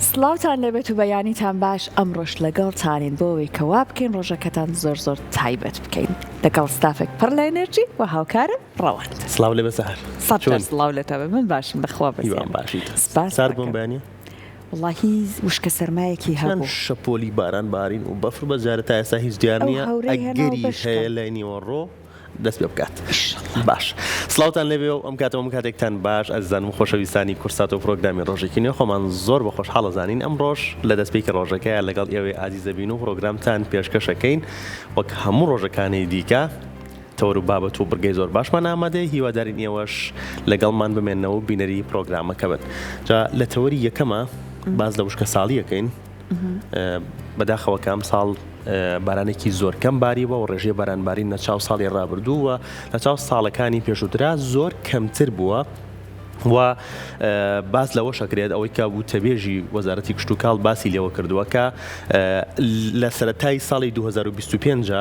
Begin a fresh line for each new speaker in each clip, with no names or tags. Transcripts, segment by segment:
سڵاوتان لەبێت و بەیانیتان باش ئەمڕۆژ لەگەڵتانین بۆەوەی کەوا بکەین ڕۆژەکەتان زۆر تایبەت بکەین لەگەڵ ستافێک پڕ لە ئەنێرجی و هاوکارم ڕەوەند.
سڵاو لێ بەسەر
سڵاو لێتەوە من باشم بەخوا
باشیت سار بۆم بەیانە
وڵاهی وشکە سەرمایەکی هەبوو
شەپۆلی باران بارین و بەفر بەجارە تا ئێستا هیچ دیار نییە ئەگەری هەیە لای نیوەڕۆ دەست پێ بکات. باش سڵاوتان لێبێ و ئەم کاتەوە کاتێکتان باش ئەزان و خۆشەویستانی کورسات و پرۆگرامی ڕۆژێکی نوێ خۆمان زۆر بە خۆشحاڵە زانین ئەم ڕۆژ لە دەستپێکی ڕۆژەکەیە لەگەڵ ئێوەی ئازیزەبین و پرۆگرامتان پێشکەشەکەین وەک هەموو ڕۆژەکانی دیکە تەوەر و بابەت و بڕگەی زۆر باشمان ئامادەی هیوادارین ئێوەش لەگەڵمان بمێنەوە و بینەری پرۆگرامەکە بن. جا لە تەوەری یەکەمە باز لە وشکە ساڵیەکەین بەداخەوە کام ساڵ بارانێکی زۆر کەم باریەوە و ڕێژەی بارانباری نەچاو ساڵی ڕابردووە لە چاو ساڵەکانی پێشووترا زۆر کەمتر بووە و باس لەوە شەکرێت ئەوەی کە وتەبێژی وەزارەتی کشت و کاڵ باسی لێوە کردووە کە لە سەرەتای ساڵی 2025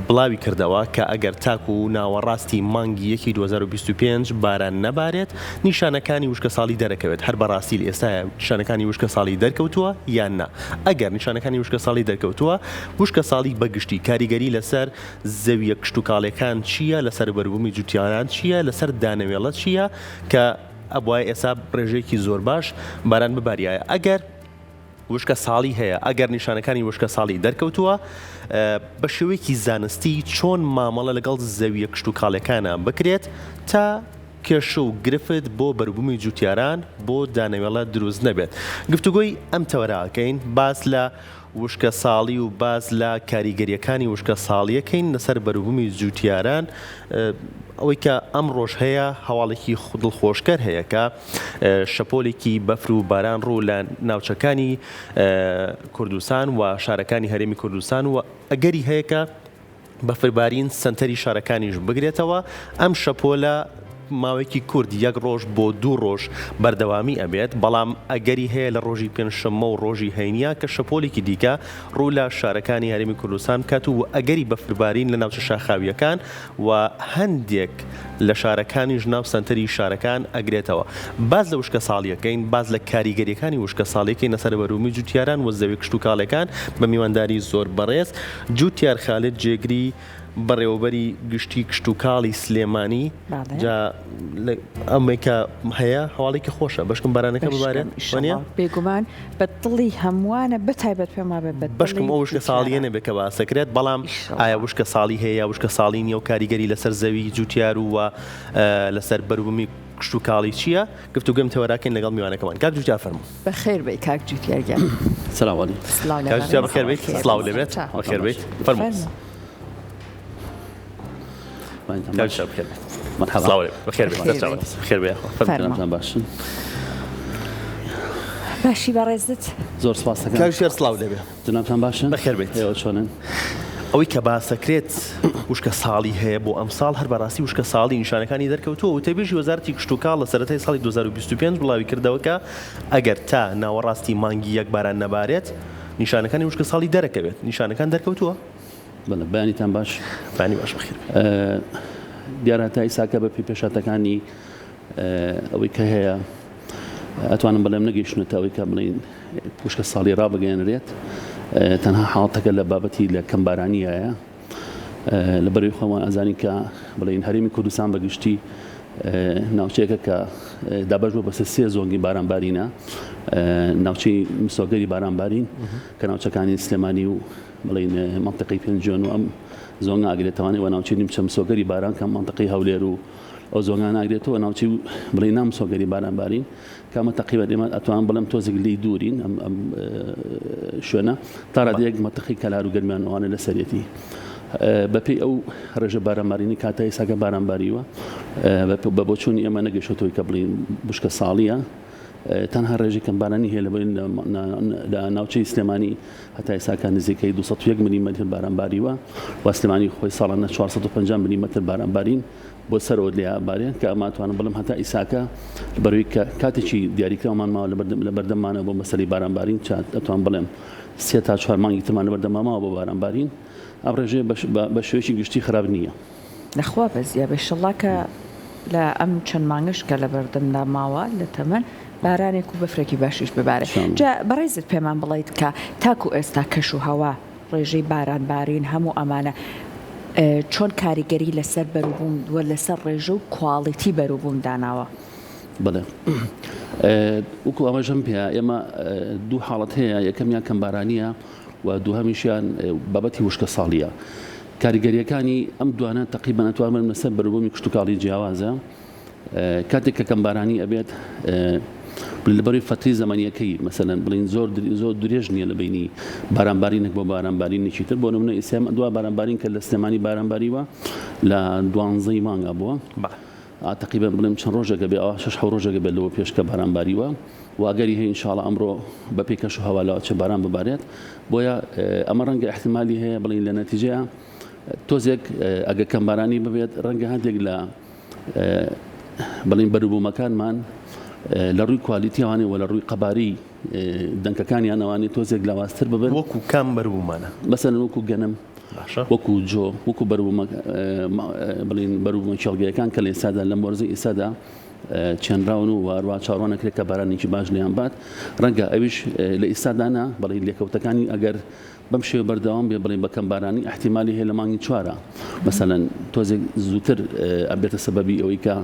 بڵاوی کردەوە کە ئەگەر تاک و ناوەڕاستی مانگی 2025 باران نەبارێت نیشانەکانی وشکە ساڵی دەرەکەوێت هەر بەڕاستی ئێستا نیشانەکانی وشکە ساڵی دەرکەوتووە یان نا. ئەگەر نیشانەکانی وشکە ساڵی دەرکەوتووە وشکە ساڵی بەگشتی کاریگەری لەسەر زەویە کشت و کاڵەکان چییە لەسەر بەربوومی جوتیاران چییە لەسەر دانەوێڵە چییە کە ئەبوای ئێستا ڕێژەیەکی زۆر باش باران بباریایە. ئەگەر وشکە ساڵی هەیە ئەگەر نیشانەکانی وشکە ساڵی دەرکەوتووە بە شێوەیەکی زانستی چۆن مامەڵە لەگەڵ زەویە کشت و کاڵەکانە بکرێت تا کێشە و گرفت بۆ بەربوومی جوتیاران بۆ دانەوێڵە دروست نەبێت. گفتوگۆی ئەم تەوەراکەین باس لە وشکە ساڵی و باز لە کاریگەریەکانی وشکە ساڵیەکەین لەسەر بەربوومی جوتیاران ئەوەی کە ئەم ڕۆژ هەیە هەواڵێکی دڵخۆشکەر هەیە کە شەپۆلێکی بەفر و باران ڕوو لە ناوچەکانی کوردستان و شارەکانی هەرێمی کوردستان و ئەگەری هەیە کە بەفربارین سنتەری شارەکانیش بگرێتەوە ئەم شەپۆلە ماوەیەکی کورد یەک ڕۆژ بۆ دوو ڕۆژ بەردەوامی ئەبێت بەڵام ئەگەری هەیە لە ڕۆژی پێنجشەممە و ڕۆژی هەینیا کە شەپۆلێکی دیکە ڕوو لە شارەکانی هەرێمی کوردستان بکات و ئەگەری بەفربارین لە ناوچە شاخاویەکان و هەندێک لە شارەکانی ژناو سنتەری شارەکان ئەگرێتەوە. باز لە وشکە ساڵیەکەین باز لە کاریگەریەکانی وشکە ساڵیەکەی لەسەر بەربوومی جوتیاران و زەوی کشت و کاڵەکان بە میوانداری زۆر بەڕێز جوتیار خالد جێگری بەڕێوەبەری گشتی کشت و کاڵی سلێمانی جا ئەمێکە هەیە هەواڵێکی خۆشە بەشکم بارانەکە ببارێت
بێگومان بە دڵی هەمووانە بەتایبەت پێما بێت
بەشکم ئەو وشکە ساڵیە نەبێت کە باسەکرێت بەڵام ئایا وشکە ساڵی هەیە وشکە ساڵی نیە و کاریگەری لەسەر زەوی جوتیار و لەسەر بەربوومی کشت و کاڵی چییە گفتوگوم تەوەراکەین لەگەڵ میوانەکەمان کاک جوتیار فەرموو.
بەخێر بێ کاک جوتیارگیان
سەلاو عەلیکم.
کاک جوتیار بەخێر بیت سڵاو لێبێت بەخێر بیت فەرموو.
مرحبا
بخير بخير
باشن
باشی بەڕێزت
زۆر سپاس دەکەم
کاکشێر سڵاو لێبێ
جنابتان باشن
بەخێر بیت
چۆنن
ئەوەی کە باسەکرێت وشکە ساڵی هەیە بۆ ئەم ساڵ هەر بەڕاستی وشکە ساڵی نیشانەکانی دەرکەوتووە و تێبێژی وەزارەتی کشت و کاڵ لە سەرەتای ساڵی 2025 بڵاوی کردەوە کە ئەگەر تا ناوەڕاستی مانگی یەک باران نەبارێت نیشانەکانی وشکە ساڵی دەرەکەوێت نیشانەکان دەرکەوتووە.
بەیانیتان باش
بانی باش بخێر
دیارە تا ئیساکە بە پێشاتەکانی ئەوەی کە هەیە ئەتوانم بەڵێم نەگەیشتنێت ئەوەی کە بڵین وشکە ساڵی ڕابگەێنرێت تەنها حاڵەتەکە لە بابەتی لە کەمبارانیایە لە بەروی خۆمان ئەزانی کە بڵین هەرێمی کوردستان بەگشتی ناوچەیەکە کە دابەژوە بەسەر سێ زۆنگی بارانبارینە ناوچەی مسۆگەری بارانبارین کە ناوچەکانی سلێمانی و بڵین منطقەی پێنجۆن و ئەم زۆنگە ئاگرێتوانێت و ناوچەی نیمچە مسۆگەری باران کە منطقەی هەولێر و ئەو زۆنگان ئاگرێتەوە ناوچەی بڵین نام مسۆگەری بارانبارین کامە تەقریبەن ئێمە ئەتوان بڵێم تۆزێک لی دوورین ئەم شوێنە تا ڕادەیەک منطقەی کەلار و گەرمیانەوانە لە سەرەتی بەپێی ئەو ڕێژە بارانبارینی کاتای ساگە بارانباریوە بە بۆچوونی ئێمە نەگەشتەوەی کە بڵین وشکە ساڵیە تەنها ڕێژی کەمبارانی هەیە لە ناوچەی سلێمانی هەتا ئێساکە نزیکەی 201 میلیمەتر بارانباریوە و سلێمانی خۆی ساڵانە 450 میلیمەتر بارانبارین بۆ سەرەوە لێبارێن کە ئەماتوانم بڵم هەتا ئیساکە بەروی کاتێکی دیاریکراومان ماوە لە بەردەمانە بۆ مەسەلەی بارانبارین ئەتوان بڵێم 3 تا 4 مانگی ترمان لە بەردەماماوە بۆ بارانبارین ئەم ڕێژەیە بە شێوەیەکی گشتی خراپ نییە.
نەخوا بەزیە بێشەڵا کە لە ئەم چەند مانگش کە لە بەردەمدا ماوە لە تەمەن بارانێک و بەفرێکی باشیش ببارێت. جا بەڕێزت پێمان بڵیت کە تاکو ئێستا کەش و هەوا ڕێژەی بارانبارین هەموو ئەمانە چۆن کاریگەری لەسەر بەروبووم وە لەسەر ڕێژە و کواڵیتی بەروبووم داناوە؟
بڵێ وەکو ئەمەژەم پێ ئێمە دوو حاڵەت هەیە، یەکەمیان کەمبارانیە و دووهەمیشیان بابەتی وشکە ساڵیە. کاریگەریەکانی ئەم دوانە تقریبان ئەتوانن لەسەر بەروبوومی کشتتوکاڵی جیاوازە کاتێک کە کەمبارانی ئەبێت لەبەری فتری زمانیەکەی مەسەلەن بڵین زۆر درێژ نییە لە بینی بارانبارینێک بۆ بارانبارینێکی تر بۆ نمونە ئیسێم دوا بارانبارین کە لە سلێمانی بارانباریوە لە 12 مانگا بووە تقریبا بڵێم چەند ڕۆژێکە بێ 6 ڕۆژێکە بێت لەوە پێشکە بارانباریوە و ئەگەری هەیە ئینشاڵڵا ئەمڕۆ بە پێکەش و هەوالاوە چه باران ببارێت بۆیە ئەمە ڕەنگە احتیمالی هەیە بڵین لە نەتیجەیە تۆزێک ئەگە کەمبارانی ببێت ڕەنگە هەندێک لە بڵین بەروبوومەکانمان لە ڕووی کوالیتیوانێ و لە ڕووی قەباری دەنگەکانیان ئەوانێت تۆزێک لاواازتر ببن
وەکو کام بەروبوومانە
مەسەلەن وەکو گەنم وەکو جۆ وەکو بڵین بەروبوومە چێڵگەیەکان کە لە ئێستادا لە مۆرزەی ئێستادا چێنراون و وارووا چاڕوانەکرێت کە بارانێکی باش لێیان بات ڕەنگە ئەویش لە ئێستادانا بەڵین لێکەوتەکانی ئەگەر بەم شێوە بەردەوام بێ بڵین بە کەمبارانی احتیمالی هەیە لە مانگی چوارە مەسەلەن تۆزێک زووتر ئەبێتە سەبەبی ئەوەی کە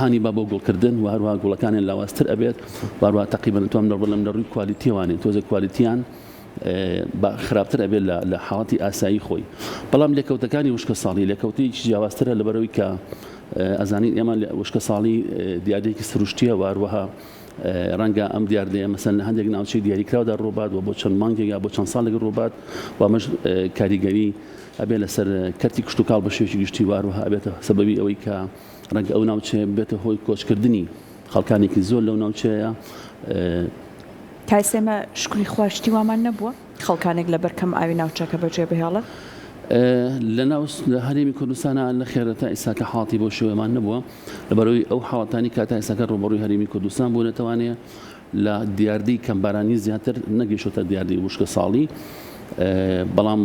هانی با بۆ گوڵکردن و هەروە گوڵەکانیان لاواازتر ئەبێت وارووا تقریبا توانم بڵێم لە ڕووی کوالیتیوانێت تۆزێک کوالیتیان خراپتر ئەبێت لە حاڵەتی ئاسایی خۆی بەڵام لێکەوتەکانی وشکە ساڵی لێکەوتەیەکی جیاوازترە لەبەرەوەی کە ئەزانین ئێمە وشکە ساڵی دیاردەیەکی سروشتیە و هەروەها ڕەنگە ئەم دیاردەیە مەسەن لە هەندێک ناوچەی دیاریکراودا ڕۆبات و بۆ چەند مانگێک یا بۆ چەند ساڵێک ڕۆبات و ئەمەش کاریگەری ئەبێت لەسەر کەرتی کشتتوکاڵ بە شێوەیەکی گشتی وهروەها ئەبێتە سەبەبی ئەوەی کە ڕەنگە ئەو ناوچەیە بێتە هۆی کۆچکردنی خەڵکانێکی زۆر لەو ناوچەیە
کایسێمە شکری خواشتی وامان نەبووە خەڵکانێک لە بەرکەم ئاوی ناوچەکە بەجێ بهێڵە
لە لە هەرێمی کوردستانە لە خێرەتا ئێساکە حاڵاتی بۆ شێوەمان نەبووە لەبەرەوەی ئەو حاڵەتانی کاتا ئێساکە ڕۆبەڕووی هەرێمی کوردستان بوو نەتوانێت لە دیاردەی کەمبارانی زیاتر نەگەیشتە دیاردەی وشکە ساڵی بەڵام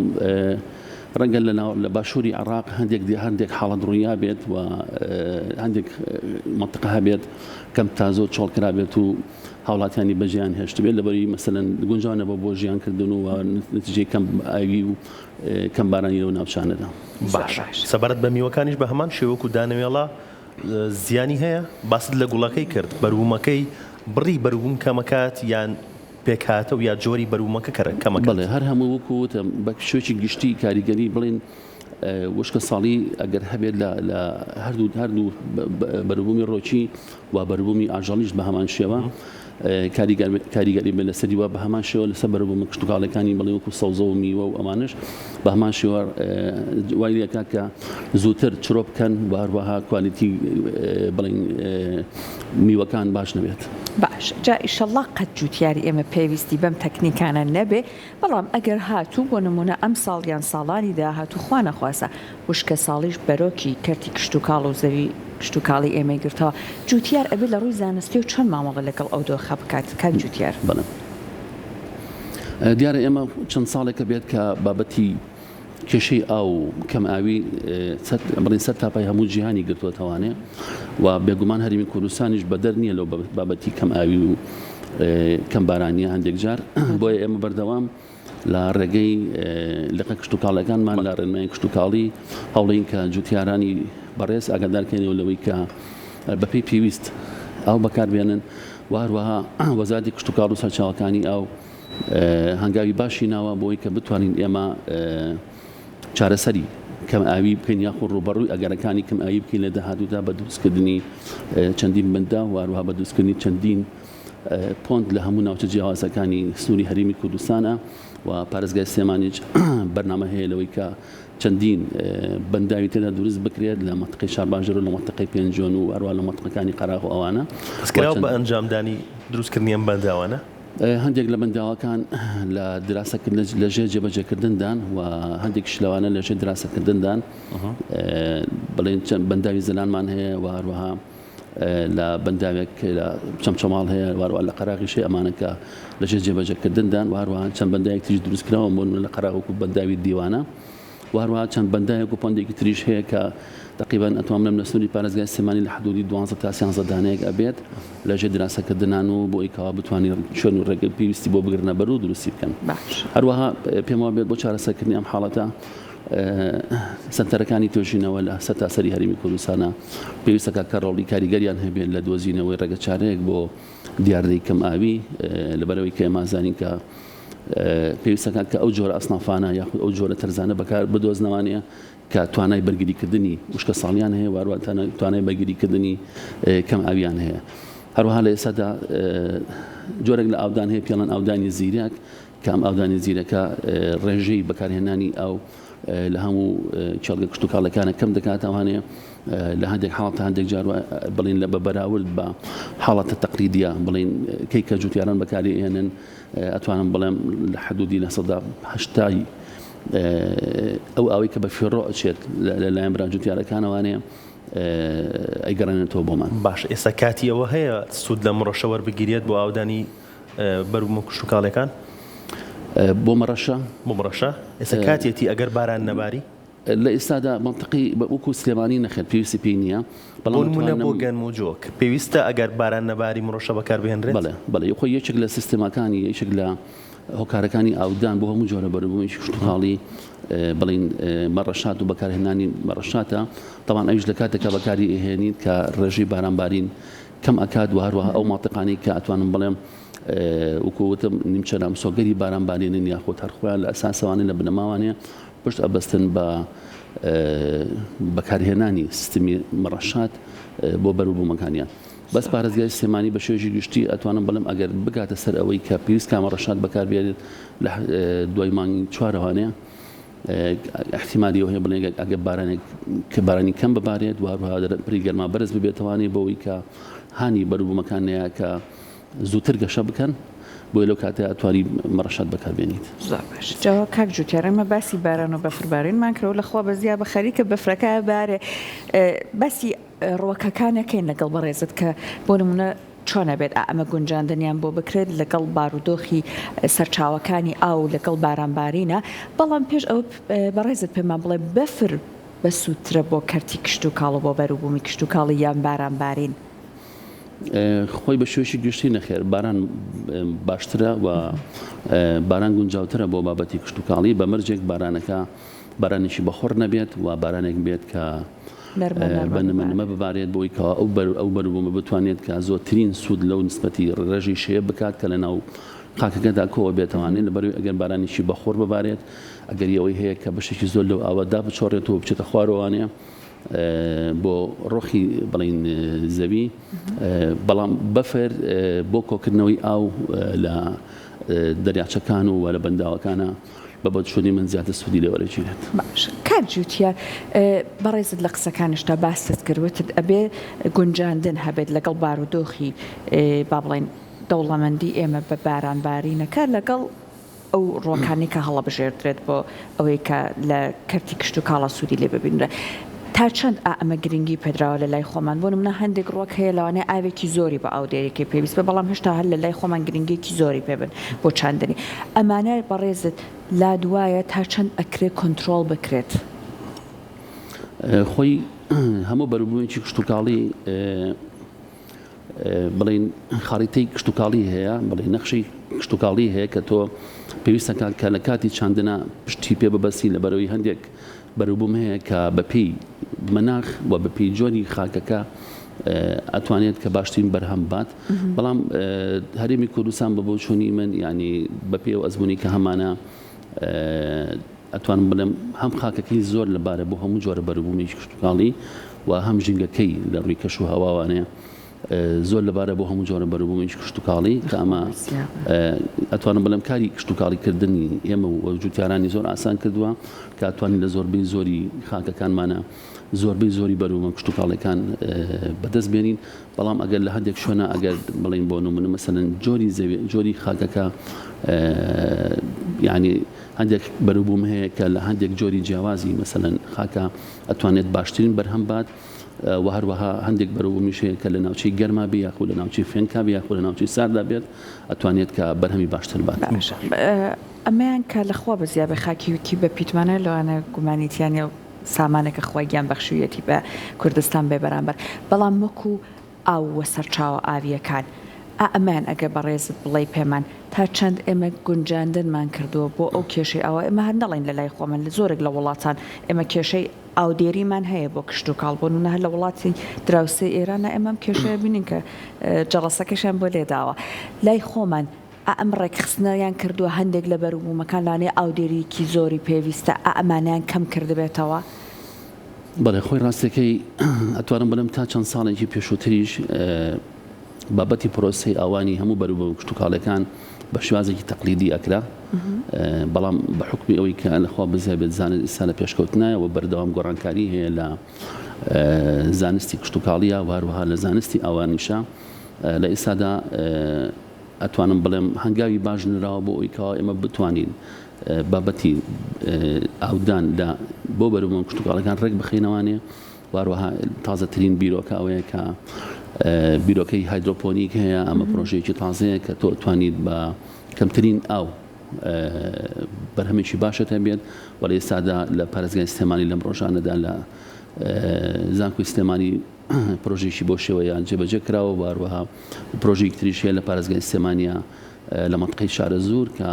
ڕەنگە لە باشووری عراق هەندێک حاڵەت ڕوویا بێت و هەندێک منطقە هەبێت کەم تازۆ چۆڵکرا بێت و هاوڵاتیانی بەژیان هێشت بێت لەبەری مەسەلەن گونجاونە بۆ ژیانکردن و نتیجەی کەم ئاوی و کەم بارانی لەو ناوچانەدا
باش سەبارەت بە میوەکانیش بە هەمان شێوەکو دانەوێڵە زیانی هەیە باست لە گوڵەکەی کرد بەروبوومەکەی بڕی بەروبووم کەمەکات یان پێکاتە و یا جۆری بەروبوومەکە کەمەکە
بڵێ هەر هەموو وەکوتە بە شوێکی گشتی کاریگەری بڵین وشکە ساڵی ئەگەر هەبێت لە هەردوو بەروبوومی ڕۆکی و بەروبوومی ئاژەڵیش بە هەمان شێوە کاریگەری بێت لەسەری وە بە هەمان شێوە لەسەر بەروبوومە کشتتوکاڵەکانی بڵێ وەکو سەوزە و میوە و ئەمانش بە هەمان شێوە وای لێکا کە زووتر چرۆ بکەن و هەروەها کوالیتی بڵین میوەکان باش نەبێت
باش جا ئیشەڵڵا قەت جوتیاری ئێمە پێویستی بەم تەکنیکانە نەبێ بەڵام ئەگەر هاتوو بۆ نمونە ئەم ساڵیان ساڵانی داهاتوو خوا نەخواسە وشکە ساڵیش بەرۆکی کەرتی کشتتوکاڵ و زەوی کشتتوکاڵی ئێمەی گرتەوە جوتیار ئەبێت لە ڕووی زانستی و چەند مامەڵە لەگەڵ ئەو دۆخە بکات کات جوتیار
بڵێ دیارە ئێمە چەند ساڵێکە بێت کە بابەتی کێشەی ئاو کەم ئاوی بڵین سەر تاپای هەموو جیهانی گرتووەتەوانێ و بێگومان هەرێمی کوردستانیش بەدەر نییە لەو بابەتی کەم ئاوی و کەم بارانیە هەندێک جار بۆیە ئێمە بەردەوام لە ڕێگەی لقە کشتتوکاڵەکانمان لە ڕێنمای کشتتوکاڵی هەوڵین کە جوتیارانی بەڕێز ئاگادارکەینەوە لەوەی کە بەپێی پێویست ئەو بەکاربێنن و هەروەها وەزارەتی کشتتوکاڵ و سەرچاوەکانی ئەو هەنگاوی باشی ناوە بۆی کە بتوانین ئێمە چارەسەری کەم ئاوی بکەین یاخۆ ڕوبەڕووی ئەگەرەکانی کەم ئاوی بکەین لە داهاتوودا بە دروستکردنی چەندین بندا و هەروەها بە دروستکردنی چەندین پۆند لە هەموو ناوچە جیاوازەکانی سنووری هەرێمی کوردستانە و پارێزگای سلێمانیش بەرنامە هەیە لەوەی کە چەندین بەنداوی تێدا دروست بکرێت لە مەنطقەی شارباژەر و لە مەنطقەی پێنجۆن و هەروە لە مەنطقەکانی قەراغ و ئەوانە
ئەسکراوە بە ئەنجامدانی دروستکردنی ئەم بەنداوانە
هەندێک لە بەنداوەکان لە دراسەکردن لە ژێر جێبەجێکردندان و هەندێک شلەوانە لە ژێر دراسەکردندان بڵێن بەنداوی زەلانمان هەیە و هەروەها لە بەنداوێک لە چەمچەماڵ هەیە واروا لە قەراغیشی ئەمانەکە لە ژێر جێبەجێکردندان و هەروەها چەند بەنداوێک تریش دروستکراوە بۆ لە قەراغ وەکو بەنداوی دیوانە وهروها چەند بەندایەک و پۆندێکی تریش هەیە کە تقریبا ئەتوانم لەم سنووری پارێزگای سلێمانی لە حدودی 12 تا 13 دانەیەک ئەبێت لەژێر دراسەکردنان و بۆ ئەوەی بتوانین چۆن و ڕێگە پێویستی بۆ بگرنە بەر و دروستی بکەن. هەروەها پێم وابێت بۆ چارەسەرکردنی ئەم حاڵەتە سنتەرەکانی توێژینەوە لە سەرتاسەری هەرێمی کوردستانە پێویستەکە کە ڕۆڵی کاریگەریان هەبێت لە دۆزینەوەی ڕێگە چارەیەک بۆ دیاردەی کەم ئاوی لەبەرەوەی کە ئێمازانین کە پێویستەکە کە ئەو جۆرە ئەسنافانە یاخود ئەو جۆرە تەرزانە بەکار بدۆزنەوانەیە کە توانای بەرگریکردنی وشکە ساڵیان هەیە واروە توانای بەرگریکردنی کەم ئاویان هەیە. هەروەها لە ئێستادا جۆرێک لە ئاودان هەیە پێڵەن ئاودانی زیرەک کە ئەم ئاودانی زیرەکە ڕێژەی بەکارهێنانی ئەو لە هەموو چێڵگە کشت و کاڵەکانە کەم دەکات ئەوانەیە لە هەندێک حاڵەتە هەندێک جار بڵین لە بەراورد بە حاڵەتە تەقلیدیە بڵین کەی کە جوتیاران بەکاری هێنن ئەتوانم بڵێم لە حدودی لە 80 ئەو ئاوی کە بە فێڕۆ ئەچێت لەلایەن برا جوتیارەکانەوانەیە ئەیگەڕێنێتەوە بۆمان.
باش ئێستا کاتی ئەوە هەیە سوود لە مڕەشە وەربگیرێت بۆ ئاودانی بەروبوومە کشت و کاڵەکان
بۆ مەڕەشە
ئێستا کاتێتی ئەگەر باران نەباری
لە ئێستادا منطقی وەکو سلێمانی نەخێت پێویستی پێی نییە
بەڵامونە بۆ گەنم و جۆک پێویستە ئەگەر باران نەباری مڕۆشە بەکار بهێنرێت.
بەڵێ خۆی یەکێک لە سیستەمەکانی یەکێک لە هۆکارەکانی ئاودان بۆ هەموو جۆرە بەروبوومی کشت و کاڵی بڵین مەڕەشات و بەکارهێنانی مەڕەشاتە تەمان ئەویش لە کاتێکە بەکاری ئێهێنیت کە ڕێژەی بارانبارین کەم ئەکات و هەروەها ئەو ماتقانی کە ئەتوانم بڵێم وەکوتم نیمچە نامسۆگەری بارانبارێنن یاخۆ هەرخۆیان لە ئەساسەوانەی لە بنەماوانەیە پشت ئەبەستن بە بەکارهێنانی سیستمی مەڕەشات بۆ بەروبوومەکانیان. بەس پارێزگای سلێمانی بە شێوەیەکی گشتی ئەتوانم بڵێم ئەگەر بگاتە سەر ئەوەی کە پێویست مەڕەشات بەکاربێنێت لە دوای مانگی چوارەوانەیە احتیمالی ئەوە هەیە بڵێن ئەگەر بارانێک کە بارانی کەم ببارێت و هەروەها پڕی گەرما بەرز ببێتەوانێ بەوەی کە هانی بەروبوومەکانەیە کە زووتر گەشە بکەن بۆی لەو کاتە ئەتوانی مەڕەشات بەکاربێنیت.
جاوا کاک جوتیارەمە باسی باران و بەفربارینمان کردەوە لەخوا بەزیا بە خەریکە بەفرەکە بارێ باسی ڕۆکەکانەکەین لەگەڵ بەڕێزت کە بۆ نمونە چۆنە بێت ئەمە گونجاندنیان بۆ بکرێت لەگەڵ بارودۆخی سەرچاوەکانی ئاو لەگەڵ بارانبارینە بەڵام پێش ئەو بەڕێزت پێمان بڵێ بەفر بە سووترە بۆ کەرتی کشت و کاڵ بۆ بەروبوومی کشت و کاڵی یان بارانبارین.
خۆی بە شێوەیەکی گشتی نەخێر باران باشترە و باران گونجاوترە بۆ بابەتی کشت و کاڵی بە مەرجێک بارانەکە بارانێکی بەخۆر نەبێت و بارانێک بێت کە بەنمە ببارێت بۆی کە ئەو بەروبوومە بتوانێت کە زۆرترین سوود لەو نسبەتی ڕێژی شەیە بکات کە لە ناو قاکەکەدا کۆوە بێتەوانێت لەبەروی ئەگەر بارانێکی بەخۆر ببارێت ئەگەر ئەوەی هەیە کە بەشێکی زۆر لەو ئاوەدا بچۆڕێتەوە بچێتە خوارەوانەیە بۆ ڕۆخی بڵین زەوی بەڵام بەفر بۆ کۆکردنەوەی ئاو لە دەریاچەکان و لە بەنداوەکانە بەبەت شوونی من زیاتر سوودی لێوەرەگیرێت.
باش کات جوتیار بەڕێزت لە قسەکانشتا باست کردوتت ئەبێ گونجاندن هەبێت لەگەڵ بارودۆخی با بڵین دەوڵەمەندی ئێمە بە بارانبارینەکە لەگەڵ ئەو ڕۆکانی کە هەڵە بژێردرێت بۆ ئەوەی کە لە کەرتی کشت و کاڵە سوودی لێ ببینرە. تا چەند ئەمە گرنگی پێدراوە لە لای خۆمان بۆ نمونە هەندێک ڕۆک هەیە لەوانەیە ئاوێکی زۆری بە ئاودێرێکی پێویست بە بەڵام هێشتا هەر لە لای خۆمان گرنگێکی زۆری پێبن بۆ چاندنی ئەمانە بەڕێزت لا دوایە تا چەند ئەکرێ کۆنتترۆل بکرێت.
خۆی هەموو بەروبوومێکی کشت و کاڵی بڵین خاریتەی کشت و کاڵی هەیە بڵین نەخشەی کشت و کاڵی هەیە کە تۆ پێویستەکە کە لە کاتی چاندنە پشتی پێ ببەسی لە بەرەوەی هەندێک بەروبووم هەیە کە بەپێی مەناخ و بەپێی جۆری خاکەکە ئەتوانێت کە باشترین بەرهەم بات بەڵام هەرێمی کوردستان بە بۆ چوونی من ینی بەپێ و ئەزمموی کە هەمانە ئەتوانم بڵێم هەم خاکەکەی زۆر لەبارە بۆ هەموو جۆرە بەروبوومی کشت و کاڵی و هەم ژینگەکەی لە ڕووی کەش و هەواوانەیە زۆر لەبارە بۆ هەموو جۆرە بەروبوومی کشت و کاڵی کە ئەمە ئەتوانم بڵێم کاری کشت و کاڵیکردنی ئێمە و جوتیارانی زۆر ئاسان کردووە کە ئەتوانین لە زۆربەی زۆری خاکەکانمانە زۆربەی زۆری بەروبوومە کشت و کاڵەکان بەدەست بێنین بەڵام ئەگەر لە هەندێک شوێنە ئەگەر بڵین بۆ نمونە مەسەلەن جۆری خاکەکە یعنی هەندێک بەروبووم هەیە کە لە هەندێک جۆری جیاوازی مەسەلەن خاکە ئەتوانێت باشترین بەرهەم بات و هەروەها هەندێک بەروبوومیش هەیە کە لە ناوچەی گەرما بێ یاخود لە ناوچەی فێنکا بێ یاخود لە ناوچەی ساردا بێت ئەتوانێت کە بەرهەمی باشتر بات.
ئەمەیان کە لەخوا بە زیابە خاکیوتی بە پیتمانە لەوانە گومانیتیانە سامانێکە خۆی گیان بەخشویەتی بە کوردستان بێ بەرامبەر بەڵام وەکو ئاو وە سەرچاوە ئاویەکان ئەمان ئەگە بەڕێزت بڵێ پێمان تا چەند ئێمە گونجاندنمان کردووە بۆ ئەو کێشەی ئەوە ئێمە هەر نەڵێن لە لای خۆمان لە زۆرێک لە وڵاتان ئێمە کێشەی ئاودێریمان هەیە بۆ کشت و کاڵبوون و هەر لە وڵاتی دراوسێ ئێرانە ئێمەم کێشەیە بینین کە جەڕەسەکەشیان بۆ لێداوە لای خۆمان ئەم ڕێکخستنەیان کردووە هەندێک لە بەروبوومەکان لانێ ئاودێریکی زۆری پێویستە ئەمانیان کەم کردبێتەوە
بەڵێ خۆی ڕاستەکەی ئەتوانم بڵم تا چەند ساڵێکی پێشووتریش بابەتی پرۆسی ئەوانی هەموو بەروبوو کشت و کاڵەکان بە شێوازێکی تەقلیدی ئەکرا بەڵام بە حکمی ئەوەی کە لەخوا بزیابێت زانست ئێستا لە پێشکەوتنایەوە بەردەوام گۆڕانکاری هەیە لە زانستی کشت و کاڵیە وهروەها لە زانستی ئەوانیشە لە ئێستادا ئەتوانم بڵێم هەنگاوی باش نراوە بۆ ئەوەی کەوا ئێمە بتوانین بابەتی ئاودان بۆ بەروبووم کشت و کاڵەکان ڕێک بخینەوانێ وهروەها تازەترین بیرۆکە ئەوەیە کە بیرۆکەی هایدرۆپۆنیک هەیە ئەمە پرۆژەیەکی تازەیە کە تۆ توانیت بە کەمترین ئاو بەرهەمێکی باشە هەبێت وەڵێ ئێستادا لە پارێزگای سلێمانی لەم ڕۆژانەدا لە زانکۆی سلێمانی پرۆژێکی بۆ شێوەیان جێبەجێ کراوە وهروەها پرۆژێکی تریش هەیە لە پارێزگای سلێمانیا لە منطقەی شارە زوور کە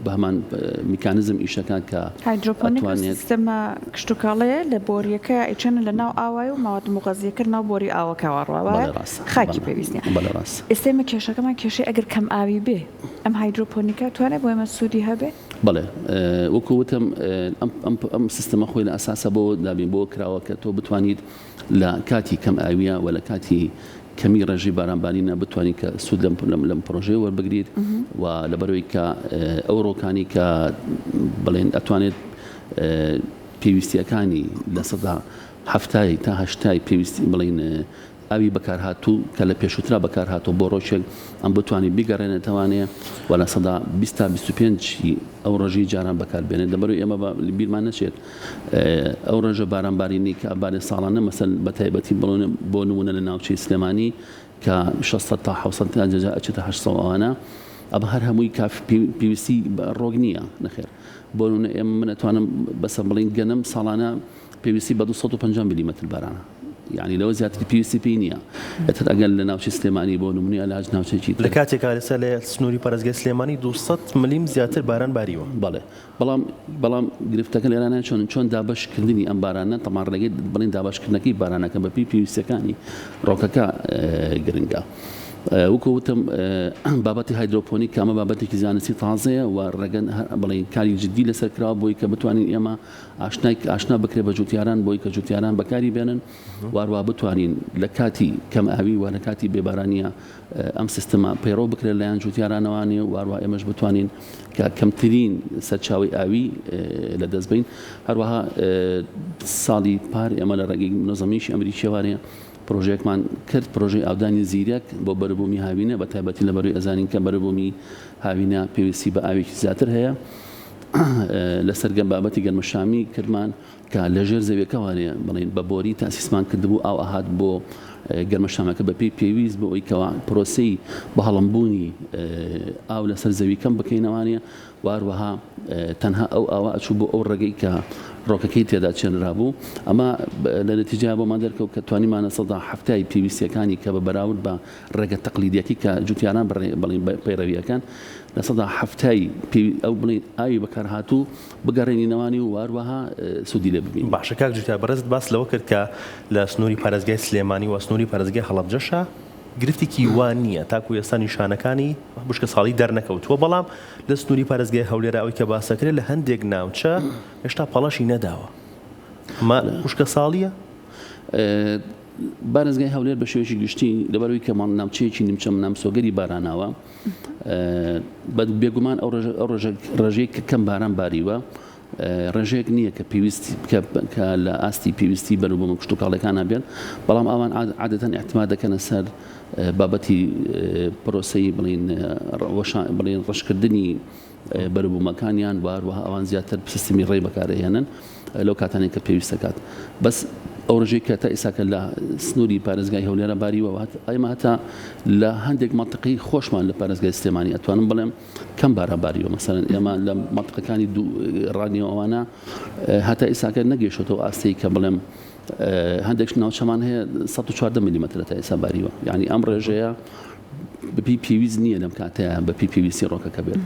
بە هەمان میکانیزم ئیشەکان کە
هایدرۆپۆنیک سیستەمە کشت و کاڵەیە لە بۆریەکە ئیچەنە لە ناو ئاوای و ماوەت مغەزیەکە ناو بۆری ئاوەکەوە ڕواوە خاکی پێویستە ئێستێمە کێشەکەمان کێشەی ئەگەر کەم ئاوی بێ ئەم هایدرۆپۆنیکە توانێت بۆ ئێمە سوودی هەبێ
بەڵێ وەکو وتم ئەم سیستەمە خۆی لە ئەساسە بۆ دابین بۆ کراوە کە تۆ بتوانیت لە کاتی کەم ئاویە و لە کاتی کەمی ڕێژی بارانبانینە بتوانین کە سوود لەم پرۆژێ وەربگریت و لەبەرەوەی کە ئەو ڕۆکانی کە بڵێن ئەتوانێت پێویستیەکانی لە سەدا هەفتای تا هەشتای پێویستی بڵین ئاوی بەکارهاتوو کە لە پێشووترا بەکارهاتەوە بۆ ڕۆژێک ئەم بتوانین بیگەڕێنێتەوانەیە و لە سەدا 20-25 ئەو ڕۆژی جاران بەکاربێنێت دەبەرەوەی ئێمە بیرمان نەچێت ئەو ڕێژە بارانبارینی کە ئابارێ ساڵانە مەسەل بە تایبەتی بڵێن بۆ نمونە لە ناوچەی سلێمانی کە 600 تا 700 جا ئەچێتە 800 ئەوانە ئەمە هەر هەمووی پێویستی ڕۆگ نییە نەخێر بۆ نمونە ئێمە من ئەتوانم بەسەر بڵین گەنم ساڵانە پێویستی بە 250 میلیمەتر بارانە يعني لو زیاتری پێویستی پێی نییە ئەتر ئەگەر لە ناوچەی سلێمانی بۆ نمونی ئەلاج ناوچەیەکی
لە کاتێکا لەسەر لە سنووری پارێزگای سلێمانی 200 ملیم زیاتر باران باریوە
بەڵێ بەڵام گرفتەکە لێرانە چۆن دابشکردنی ئەم بارانە تەمان ڕێگەی بڵین دابشکردنەکەی بارانەکە بە پێویستەکانی ڕۆکەکە گرنگە وەکو وتم بابەتی هایدرۆپۆنیک ئەمە بابەتێکی زانستی تازەیە و ڕێگەن بڵین کاری جدی لەسەر کراوە بۆی کە بتوانین ئێمە ئاشنا بکرێ بە جوتیاران بۆی کە جوتیاران بەکاری بێنن وارووا بتوانین لە کاتی کەم ئاوی و لە کاتی بێبارانیە ئەم سیستەمە پەیڕۆ بکرێت لەیان جوتیارانەوانێ وارووا ئێمەش بتوانین کە کەمترین سەرچاوی ئاوی لە دەست بین هەروەها ساڵی پار ئێمە لە ڕێگەی منەظەمیشی ئەمریکیەوانەیە پرۆژێکمان کرد پرۆژەی ئاودانی زیرەک بۆ بەرەبوومی هاوینە بە تایبەتی لە بەروی ئەزانین کە بەرەبوومی هاوینە پێویستی بە ئاوێکی زیاتر هەیە لەسەر بابەتی گەرمەشامی کردمان کە لەژێر زەویەکەوانەیە بڵین بە بۆری تاسیسمان کردبوو ئاو ئاهات بۆ گەرمەشامەکە بە پێی پێویست بۆ ئەوی کەوا پرۆسەی بە هەڵمبوونی ئاو لەسەر زەوی کەم بکەینەوانەیە واروەها تەنها ئەو ئاوا ئەچوو بۆ ئەو ڕێگەی کە ڕۆکەکەی تێدا چێنرا بوو ئەمە لە نەتیجە بۆمان دەرکەوت کە توانیمانە سەدا هەفتای پێویستیەکانی کە بە بەراورد بە ڕێگە تەقلیدیەکی کە جوتیاران بڵین پەیڕەویەکان لە سەدا هەفتای ئەو بڵین ئاوی بەکارهاتوو بگەڕێنینەوانی و واروەها سوودی لێ ببین
باشە کاک جوتیار بەڕێزت باس لەوە کرد کە لە سنووری پارێزگای سلێمانی و سنووری پارێزگای هەڵەبجەشە گرفتێکی وان نییە تاکو ئێستا نیشانەکانی بشکە ساڵی دەرنەکەوتووە بەڵام لە سنووری پارێزگای هەولێرە ئەوەی کە باسەکرێت لە هەندێک ناوچە هێشتا پەڵەشی نەداوە بشکە ساڵیە
بارێزگای هەولێر بە شێوەیەکی گشتی لەبەرەوەی کە ناوچەیەکی نیمچە نامسۆگەری باراناوە بێگومان ئەو ڕێژەیە کە کەم باران باریوە ڕێژەیەک نییە کە پێویستی کە لە ئاستی پێویستی بەروبووم کشت و کاڵەکانە بێن بەڵام ئەوان عادەتەن احتیمال دەکەنە سەر بابەتی پرۆسەی بڵین ڕەشکردنی بەروبوومەکانیان واروەها ئەوان زیاتر سیستمی ڕێی بەکارهێنن لەو کاتانێک کە پێویستەکات بەس ئەو ڕژەی کە تا ئێساکە لە سنووری پارێزگای هەولێرە باریوە ئێمە هەتا لە هەندێک مەنتقی خۆشمان لە پارێزگای سلێمانی ئەتوانم بڵێم کەم باران باریوە مەسەڵەن ئێمە لە مەنتقەکانی ڕانیەوە ئەوانە هەتا ئێساکە نەگەیشتەوە ئاستەی کە بڵێم هەندێک ناوچەمان هەیە 114 میلیمەتر تا ئێستا باریوە یعنی ئەم ڕێژەیە بەپی پێویست نییە لەم کاتەیە بەپی پێویستی ڕۆکەکە بێت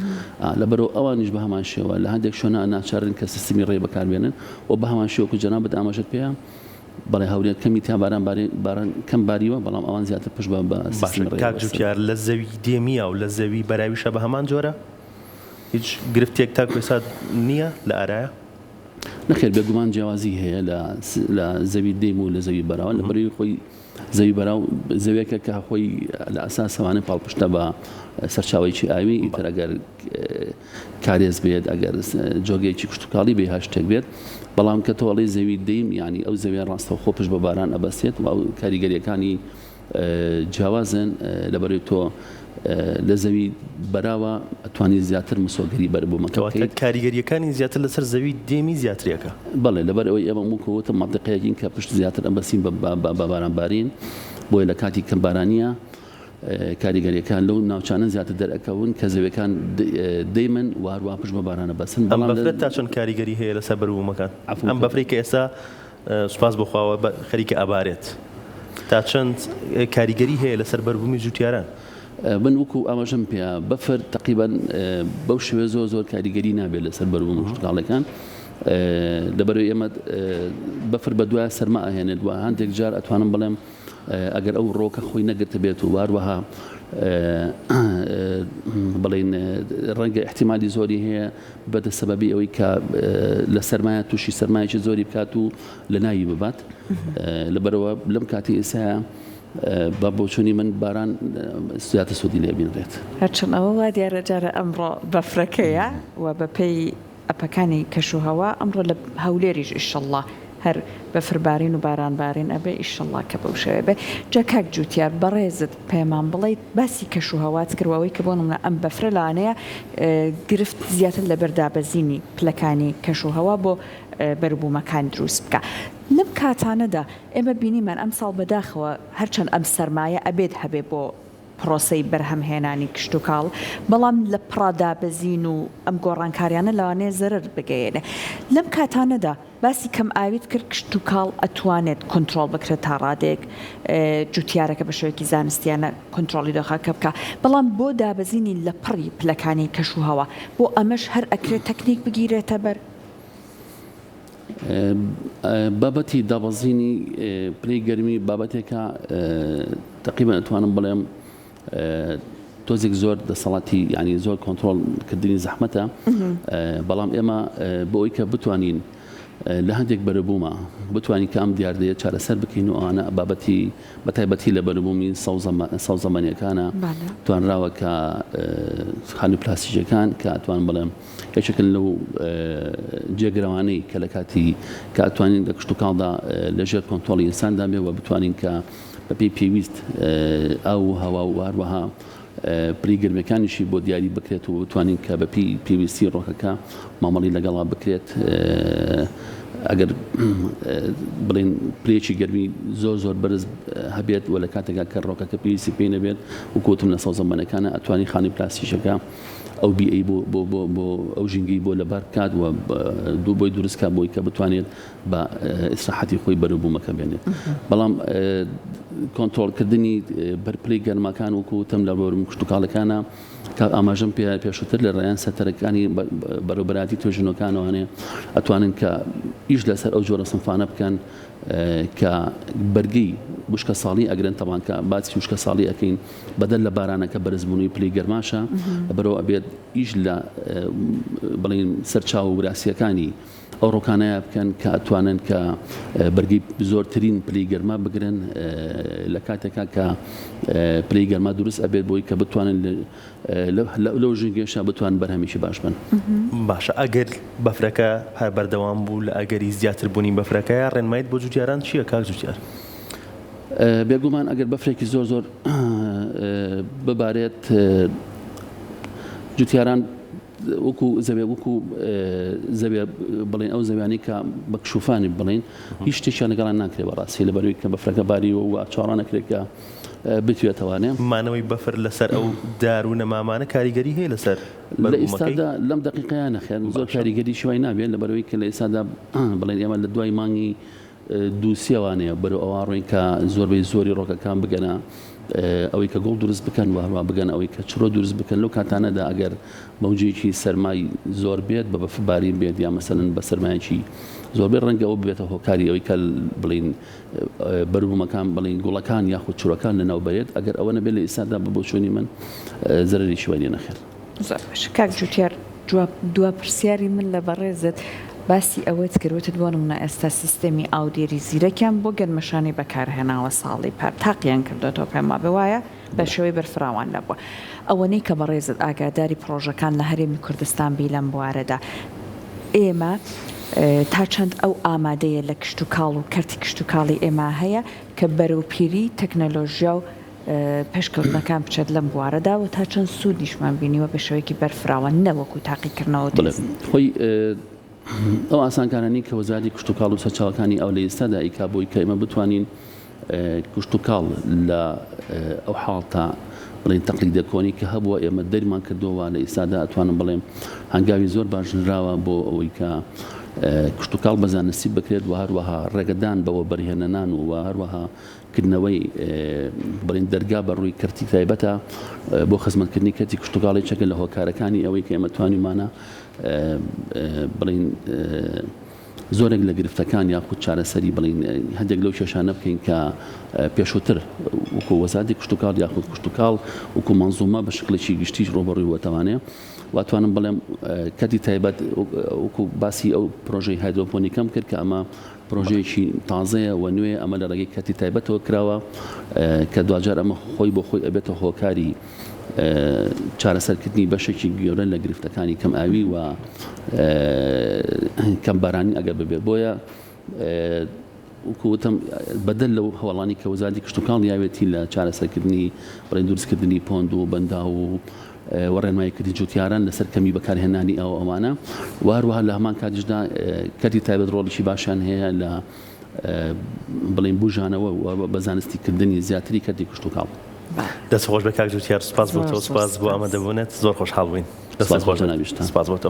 لەبەرەوە ئەوانیش بە هەمان شێوە لە هەندێک شوێنە ناچارن کە سیستمی ڕێ بەکاربێنن و بە هەمان شێوەکو جەنابەت ئاماژەت پێیە بەڵێ هەولێر کەمی تا باران کەم باریوە بەڵام ئەوان زیاتر پشت بە سیستمی ڕێ
کاک جوتیار لە زەوی دێمیە و لە زەوی بەراویشە بە هەمان جۆرە هیچ گرفتێک تا کوێسا نییە لە ئارایە
نەخێر بێگومان جیاوازی هەیە لە زەوی دێم و لە زەوی بەراوە لە بەروی خۆی زەوی بەراو زەویەکە کە خۆی لە ئاساسەوانە پاڵپشتە بە سەرچاوەیەکی ئاوی ئیتر ئەگەر کارێز بێت ئەگەر جۆگەیەکی کشتتوکاڵی بێ هاشتێک بێت بەڵام کە تۆڵی زەوی دەیم ینی ئەو زەویە ڕاستە خۆ پشت بە باران ئەبەسێت و ئەو کاریگەریەکانی جیاوازن لەبەروی تۆ لە زەوی بەراوە ئەتوانی زیاتر مسۆگەری بەربوومەکە
کاریگەریەکانی زیاتر لەسەر زەوی دێمی زیاترەکە
بەڵێ لەبەر ئەوەی ئێمە موکەوتە مەنتقەیەکین کە پشت زیاتر ئەمبەسین بە بارانبارین بۆیە لە کاتی کەم بارانیە کاریگەریەکان لەو ناوچانە زیاتر دەرەکەون کە زەویەکان دەیمن و هەروە پشت بە بارانە بەسن
ئەم بەفرێت تا چۆن کاریگەری هەیە لەسەر بەربوومەکان ئەم بەفرەی کە ئێستا سوپاس بخواوە خەریکە ئەبارێت تا چەند کاریگەری هەیە لەسەر بەربوومی جوتیاران
من وەکو ئاماژەم پێ بەفر تقریبان بەو شوێ زۆر کاریگەری نابێت لەسەر بەربووم شتاڵەکان لەبەرەوەی ئێمە بەفر بە دوای سەرما ئەهێنێت و هەندێک جار ئەتوانم بڵێم ئەگەر ئەو ڕۆکە خۆی نەگرتە بێت و واروەها بڵین ڕەنگە احتیمالی زۆری هەیە بەدە سەبەبی ئەوەی کە لە سەرمایە تووشی سەرمایەکی زۆری بکات و لە ناوی ببات لەبەرەوە لەم کاتی ئێسایە بە بۆچوونی من باران زیاتر سوودی لێ بینڕێت
هەرچەند ئەوە وا دیارە جارە ئەمڕۆ بەفرەکەیە و بەپێی ئەپەکانی کەشوهەوا ئەمڕۆ لە هەولێریش ئیشەڵڵا هەر بەفربارین و بارانبارین ئەبێ ئیشەڵڵا کە بەو شێوێ بێ جاکاک جوتیار بەڕێزت پێمان بڵێیت باسی کەشوهەوات کردەوەی کە بۆ نمونە ئەم بەفرە لانەیە گرفت زیاتر لە بەردابەزینی پلەکانی کەشوهەوا بۆ بەربوومەکان دروست بکە لەم کاتانەدا ئێمە بینیمان ئەم ساڵ بەداخەوە هەرچەند ئەم سەرمایە ئەبێت هەبێ بۆ پرۆسەی بەرهەمهێنانی کشتتوکاڵ بەڵام لە پڕادابەزین و ئەم گۆڕانکاریانە لەوانەیە زەرر بگەێنێ لەم کاتانەدا باسی کەم ئاویت کرد کشتتوکاڵ ئەتوانێت کۆنتترۆل بکرێت تا ڕادێک جوتیارەکە بە شوەیەکی زانستیانە کۆنتترۆلی دۆخەکە بکە بەڵام بۆ دابەزینی لە پڕی پلەکانی کەشوهەوا بۆ ئەمەش هەر ئەکرێت تەکنیک بگیرێتە بەر
بابەتی دابەزینی پلەی گەرمی بابەتێکە تقریبا ئەتوانم بڵێم تۆزێک زۆر دەسەڵاتی ینی زۆر کۆنتترۆلکردنی زەحمەتە بەڵام ئێمە بۆ ئەوی کە بتوانین لە هەندێک بەرەبوومە بتوانین کە ئەم دیاردەیە چارەسەر بکەین و ئەوانە بابەتی بەتایبەتی لە بەرەبوومی سەوزەمانیەکانە توانراوە کە خانی پلاستیکەکان کە ئەتوان بڵێم یەکێکن لەو جێگرەوانەی کە لە کاتی کە ئەتوانین لە کشتتوکاڵدا لەژێر کۆنتترۆڵی ئینساندا بێ و بتوانین کە بەپێی پێویست ئەو هەوا و هەروەها پلی گرمەکانیشی بۆ دیاری بکرێت و بتوانین کە بەپی پێویستی ڕۆکەکە مامەڵی لەگەڵا بکرێت ئەگەر بڵین پلێکی گەرمی زۆر بەرز هەبێت و لە کاتێکا کە ڕۆکەکە پێویستی پێی نەبێت و کۆتم لە سەوزەمانەکانە ئەتوانی خانی پلاستیکەکە ئەو بیئی بۆ ئەو ژینگی بۆ لەبار بکات و دوو بۆی دروستکە بۆی کە بتوانێت بە ئیسراحەتی خۆی بەرەبوومەکە بێنێت بەڵام کۆنتترۆلکردنی بەرپلەی گەرمەکان وەکو تەم لە بەرم کشتتوکاڵەکانە کە ئاماژەم پێشتر لە ڕێیان سەرەکانی بەڕێوەبەراتی توێژنەکانەوانێ ئەتوانن کە ئیش لەسەر ئەو جۆرە سنفانە بکەن کە بەرگی وشکە ساڵی ئەگرن تەوان کە باسی وشکە ساڵی ئەەکەین بەدەل لە بارانەکە بەرزبوونی پلی گەرماشە بەرەوە ئەبێت ئیش لە بڵین سەرچاو و وراسیەکانی ئەو ڕۆکانەیە بکەن کە ئەتوانن کە بەرگی زۆرترین پلی گەرما بگرن لە کاتێکا کە پلی گەرما دروست ئەبێت بۆی کە بتوانن لەو ژنگێشە بتوان بەرهەمیشی باش بن
باشە ئەگەر بەفرەکە هەر بەردەوام بوو لە ئەگەری زیاتر بوونی بەفرەکەیە ڕێنمایت بۆ جوتیاران چییە کاک جوتیار؟
بێگومان ئەگەر بەفرێکی زۆر ببارێت جوتیاران وەکو زەوێ بڵێن ئەو زەویانی کە بەکشوفانی بڵێن هیچ شتێکیان لەگەڵان ناکرێت بەڕاستی لەبەرەوەی کە بەفرەکە باریوە و چاڕان نەکرێت کە بتوێتەوانێ
مانەوەی بەفر لەسەر ئەو دارونە مامانە کاریگەری هەیە لەسەر
لە ئێستادا لەم دقیقەیان نەخێن زۆر کاریگەری شوای نابێت لەبەرەوەی کە لە ئێستادا بڵێن ئێمە لە دوای مانگی دووسیەوانەیە بەرەو ئەوە ڕووین کە زۆربەی زۆری ڕۆکەکان بگەنە ئەوەی کە گوڵ دروست بکەن و هەروە بگەن ئەوەی کە چرۆ دروست بکەن لەو کاتانەدا ئەگەر مەوجێکی سەرمای زۆر بێت بە بەفباری بێت یا مەسەلەن بە سەرمایەکی زۆربەی ڕەنگە ئەوە بێتە هۆکاری ئەوەی کە بڵین بەروبوومەکان بڵین گوڵەکان یاخود چورەکان لەناو بێت ئەگەر ئەوە نەبێت لە ئێستادا بە بۆچوونی من زەرری شوێنی نەخێر.
زۆر باش کاک جوتیار دوا پرسیاری من لە بەڕێزت باسی ئەوەت کردوتت بۆ نمونە ئێستا سیستەمی ئاودێری زیرەکیان بۆ گەنمەشانی بەکارهێناوە ساڵی پار تاقییان کردێتەوە پێما بواە بە شێوەی بەرفراوان نەبووە ئەوەنەی کە بەڕێزت ئاگاداری پرۆژەکان لە هەرێمی کوردستان بی لەم بوارەدا ئێمە تا چەند ئەو ئامادەیە لە کشت و کاڵ و کەرتی کشت و کاڵی ئێمە هەیە کە بەرەوپیری تەکنەلۆژیا و پێشکەوتنەکان بچێت لەم بوارەدا و تا چەند سوودیشمان بینیوە بە شێوەیەکی بەرفراوە نەوەکو تاقیکردنەوە
خۆی ئەو ئاسانکارانی کە وەزارەتی کشت و کاڵ و سەرچاوەکانی ئەو لە ئێستادا ئیکا بۆی کە ئێمە بتوانین کشت و کاڵ لە ئەو حاڵتا بڵێن تەقلیدە کۆنی کە هەبووە ئێمە دەرمان کردووە لە ئێستادا ئەتوانم بڵێم هەنگاوی زۆر باشراوە بۆ ئەوەی کە کشت و کاڵ بەزانستی بکرێت و هەروەها ڕێگەدان بەوە بەرهێنەنان و هەروەها کردنەوەی بڵین دەرگا بە ڕووی کەرتی تایبەتە بۆ خزمەتکردنی کەرتی کشت و کاڵی چەکە لە هۆکارەکانی ئەوەی کە ئێمە توانیمانە بڵین زۆرێک لە گرفتەکان یاخود چارەسەری بڵین هەندێک لەو کێشانە بکەین کە پێشووتر وەکو وەزارەتی کشت و کاڵ یاخود کشت و کاڵ وەکو مەنزومە بە شکلێکی گشتیش ڕۆبەڕووی وەتەوانێ واتوانم بڵێم کەرتی تایبەت وەکو باسی ئەو پرۆژەی هایدرۆپۆنیکەم کرد کە ئەمە پرۆژەیەکی تازەیە و نوێ ئەمە لە ڕێگەی کەرتی تایبەتەوە کراوە کە دوجار ئەمە خۆی بۆ خۆی ئەبێتە هۆکاری چارەسەرکردنی بەشێکی گەورە لە گرفتەکانی کەم ئاوی و کەم بارانی ئەگەر ببێت بۆیە وەکوتم بەدەل لەو هەوڵانی کە وەزارەتی کشت و کاڵ یاوێتی لە چارەسەرکردنی بڵێن دروستکردنی پۆند و بەندا و وەڕێنماییکردنی جوتیاران لەسەر کەمی بەکارهێنانی ئەو ئەوانە و هەروەها لە هەمان کاتیشدا کەرتی تایبەت ڕۆڵێکی باشیان هەیە لە بڵێن بوژانەوە و بە زانستیکردنی زیاتری کەرتی کشت و کاڵ.
دەست خۆش بە کاک جوتیار سوپاس بۆ تۆ سوپاس بۆ ئەمەدەبوونێت زۆر خۆشحاڵ بووین. دەست خۆش ناویشتان سپاس بۆ تۆ.